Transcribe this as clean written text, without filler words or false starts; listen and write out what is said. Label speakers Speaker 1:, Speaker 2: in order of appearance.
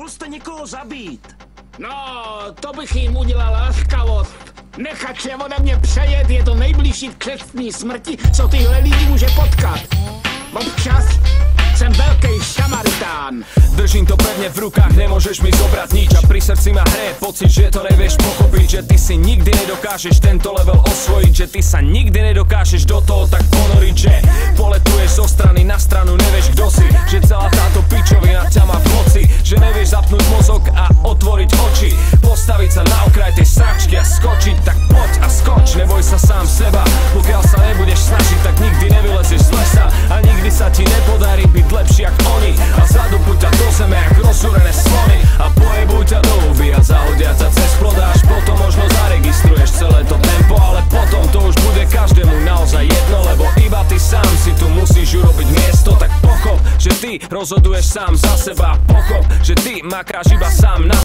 Speaker 1: Mohl jste někoho zabít.
Speaker 2: No, to bych jim udělal laskavost. Nechat se ode mě přejet je to nejbližší k křestní smrti, co tyhle lidi může potkat. Občas jsem veľký šamaritán.
Speaker 3: Držím to pevne v rukách, nemôžeš mi zobrať nič. A pri srdci ma hreje pocit, že to nevieš pochopiť. Že ty si nikdy nedokážeš tento level osvojiť. Že ty sa nikdy nedokážeš do toho tak ponoriť. Že poletuješ zo strany na stranu, nevieš kto si. Že celá táto pičovina ťa má v moci. Že nevieš zapnúť mozog a otvoriť oči. Postaviť sa na okraj tej sračky a skočiť. Tak poď a skoč, neboj sa sám seba. Pokiaľ sa nebudeš snažiť, tak nikdy nevylezieš z lesa. A nikdy sa ti nepodarí byť lepší jak oni. A zadupuj ťa do zeme jak rozúrené slony. A pojebuj ťa do huby a zahodia ťa cez plodáš. Potom možno zaregistruješ celé to tempo, ale potom to už bude každému naozaj jedno. Lebo iba ty sám si tu musíš urobiť miesto. Tak pochop, že ty rozhoduješ sám za seba. Pochop, že ty makáš iba sám na